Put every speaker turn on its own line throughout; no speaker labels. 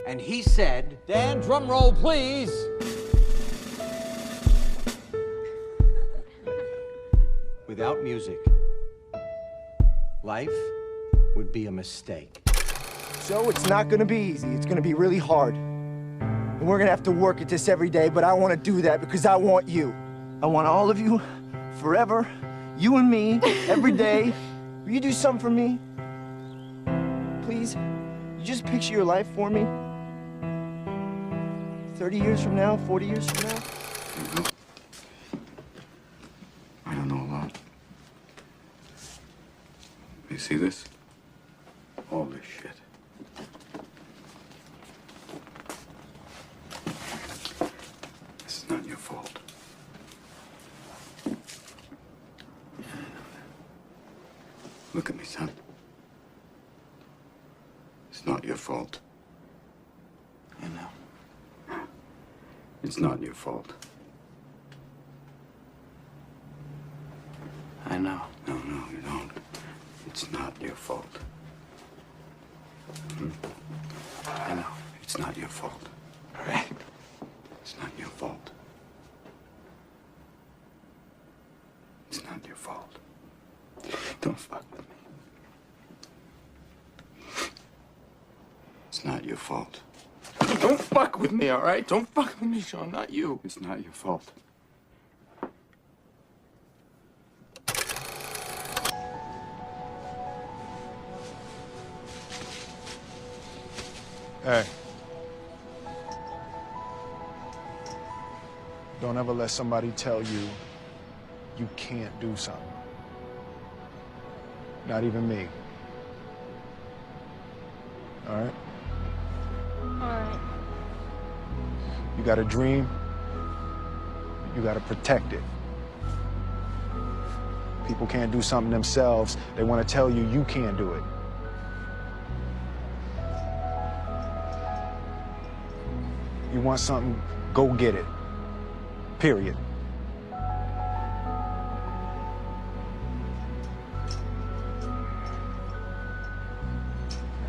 And he said...
Dan, drum roll, please.
Without music, life would be a mistake.
So it's not gonna be easy. It's gonna be really hard. And we're gonna have to work at this every day, but I wanna do that because I want you. I want all of you, forever, you and me, every day. Will you do something for me? Please? You just picture your life for me? 30 years from now, 40 years from now?
I don't know a lot. You see this? All this shit. This is not your fault. Look at me, son. It's not your fault.
You know.
It's not your fault.
I know.
No, you don't. It's not your fault.
I know.
It's not your fault.
All right.
It's not your fault. It's not your fault. Don't fuck with me. It's not your fault. Don't fuck with me, all right? Don't fuck with me, Sean, not you. It's not your fault.
Hey. Don't ever let somebody tell you you can't do something. Not even me. All right?
All right.
You got a dream, you got to protect it. People can't do something themselves. They want to tell you you can't do it. You want something, go get it. Period.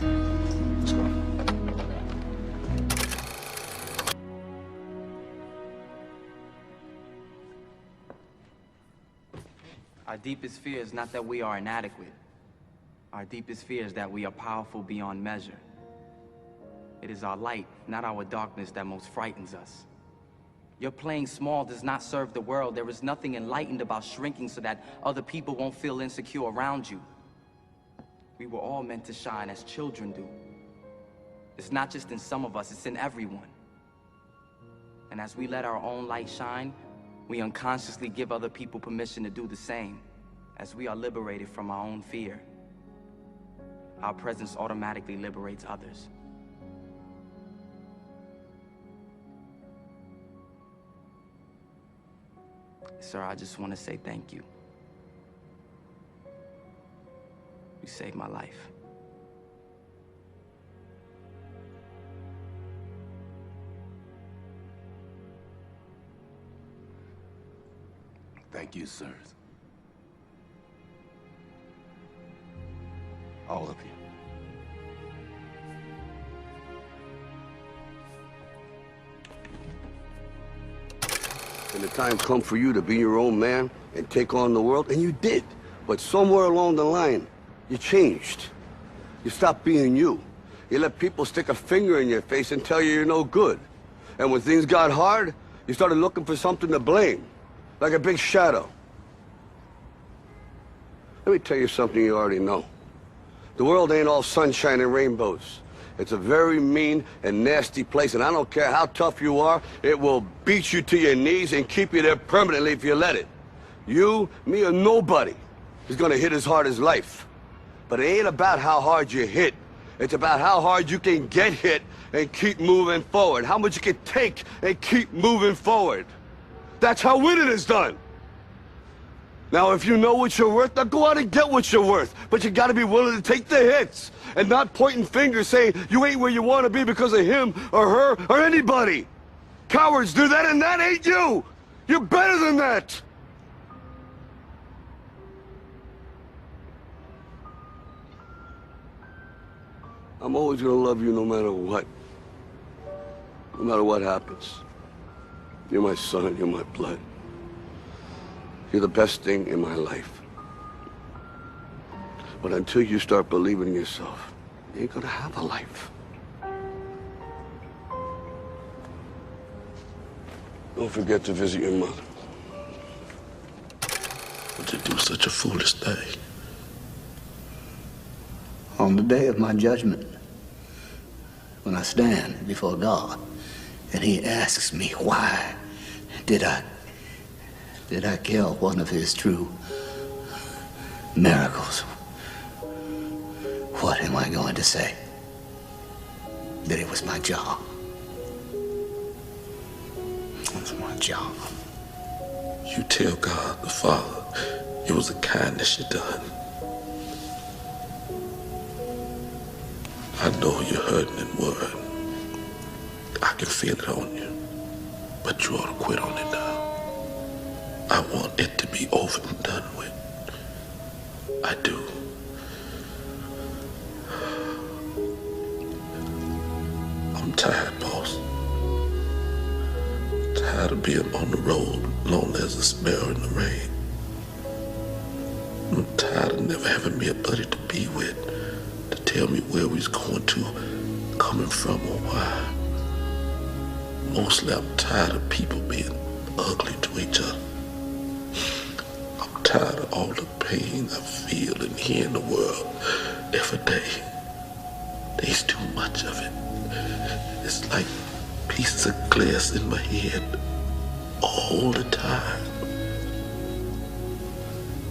Let's go.
Our deepest fear is not that we are inadequate. Our deepest fear is that we are powerful beyond measure. It is our light, not our darkness, that most frightens us. Your playing small does not serve the world. There is nothing enlightened about shrinking so that other people won't feel insecure around you. We were all meant to shine as children do. It's not just in some of us, it's in everyone. And as we let our own light shine, we unconsciously give other people permission to do the same. As we are liberated from our own fear, our presence automatically liberates others. Sir, I just want to say thank you. You saved my life.
Thank you, sirs. All of you.
And the time come for you to be your own man and take on the world, and you did. But somewhere along the line, you changed. You stopped being you. You let people stick a finger in your face and tell you you're no good. And when things got hard, you started looking for something to blame, like a big shadow. Let me tell you something you already know. The world ain't all sunshine and rainbows. It's a very mean and nasty place, and I don't care how tough you are, it will beat you to your knees and keep you there permanently if you let it. You, me, or nobody is gonna hit as hard as life. But it ain't about how hard you hit. It's about how hard you can get hit and keep moving forward. How much you can take and keep moving forward. That's how winning is done. Now, if you know what you're worth, now go out and get what you're worth. But you gotta be willing to take the hits and not pointing fingers saying you ain't where you want to be because of him or her or anybody. Cowards do that, and that ain't you. You're better than that. I'm always gonna love you no matter what. No matter what happens, you're my son, you're my blood. You're the best thing in my life. But until you start believing in yourself, you ain't gonna have a life. Don't forget to visit your mother.
But to do such a foolish thing.
On the day of my judgment, when I stand before God, and he asks me, why did I kill one of his true miracles? What am I going to say? That it was my job. It was my job.
You tell God the Father it was a kindness you done. I know you're hurting and worried. I can feel it on you. But you ought to quit on it now. I want it to be over and done with. I do. I'm tired, boss. Tired of being on the road, lonely as a sparrow in the rain. I'm tired of never having me a buddy to be with, to tell me where we's going to, coming from, or why. Mostly I'm tired of people being ugly to each other. I'm tired of all the pain I feel in here in the world every day. There's too much of it. It's like pieces of glass in my head all the time.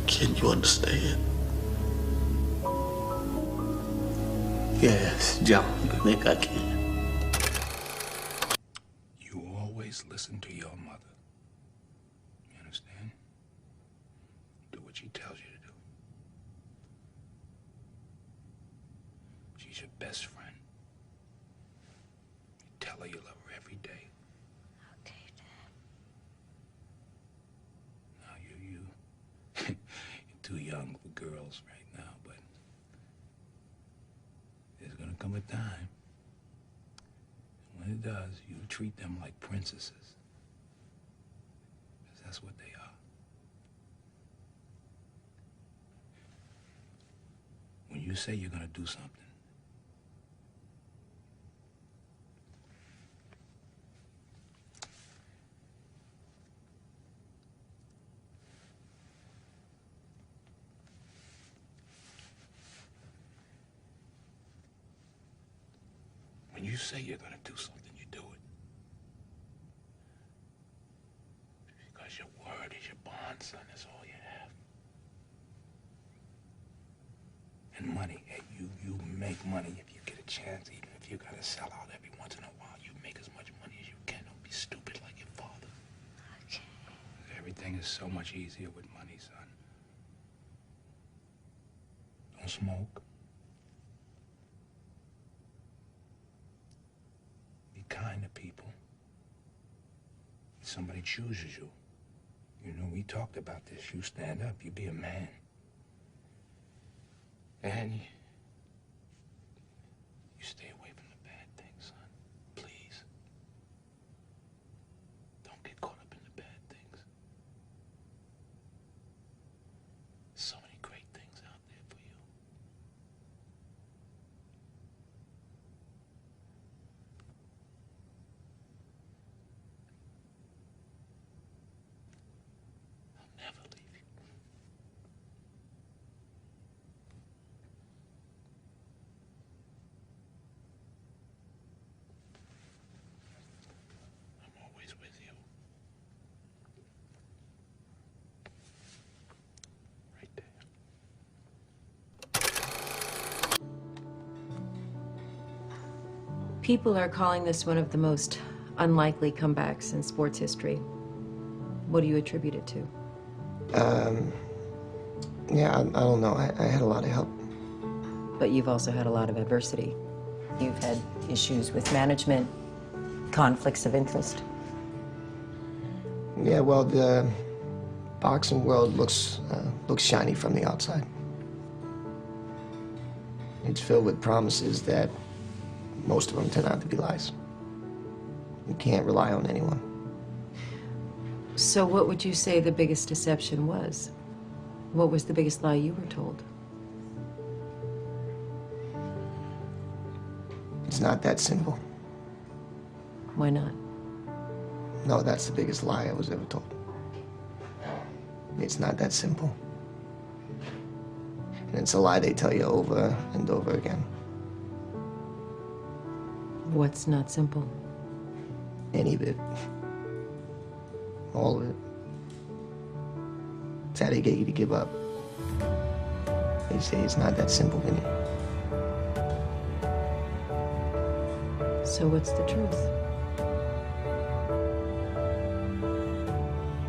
Can you understand?
Yes, John, I think I can.
You always listen to your mother. You understand? Do what she tells you to do. She's your best friend. You tell her you love her every day.
Okay, Dad.
Now you're too young for girls right now, but there's gonna come a time. And when it does, you treat them like princesses. Because that's what they are. When you say you're gonna do something, when you say you're gonna do something, you do it. Because your word is your bond, son. That's all you have. And money, hey, you make money if you get a chance, even if you gotta sell out every once in a while. You make as much money as you can. Don't be stupid like your father.
Okay.
Everything is so much easier with money, son. Don't smoke. Be kind to people. If somebody chooses you, you know, we talked about this. You stand up, you be a man. And you stay away from the bad things, son. Please. Don't get caught up in the bad things. So many great things out there for you. I'll never leave you. I'm always with you. Right there.
People are calling this one of the most unlikely comebacks in sports history. What do you attribute it to?
Yeah, I don't know. I had a lot of help.
But you've also had a lot of adversity. You've had issues with management, conflicts of interest.
Yeah, well, the boxing world looks shiny from the outside. It's filled with promises that most of them turn out to be lies. You can't rely on anyone.
So what would you say the biggest deception was? What was the biggest lie you were told?
It's not that simple.
Why not?
No, that's the biggest lie I was ever told. It's not that simple. And it's a lie they tell you over and over again.
What's not simple?
Any of it. All of it. It's how they get you to give up. They say it's not that simple, Vinny.
So what's the truth?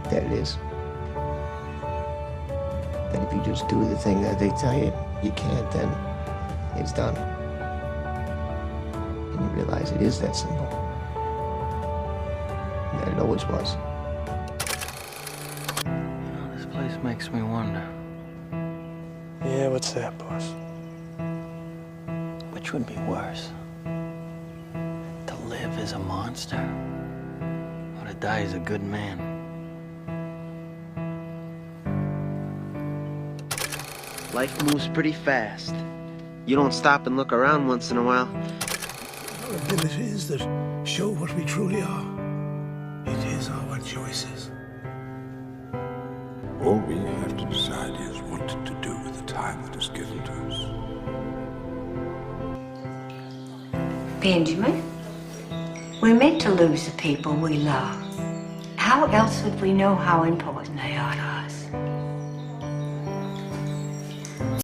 That it is. That if you just do the thing that they tell you you can't, then it's done. And you realize it is that simple. And that it always was.
This place makes me wonder.
Yeah, what's that, boss?
Which would be worse? To live as a monster? Or to die as a good man?
Life moves pretty fast. You don't stop and look around once in a while.
Our abilities that show what we truly are. It is our choices.
All we have to decide is what to do with the time that is given to us.
Benjamin, we're meant to lose the people we love. How else would we know how important they are to us?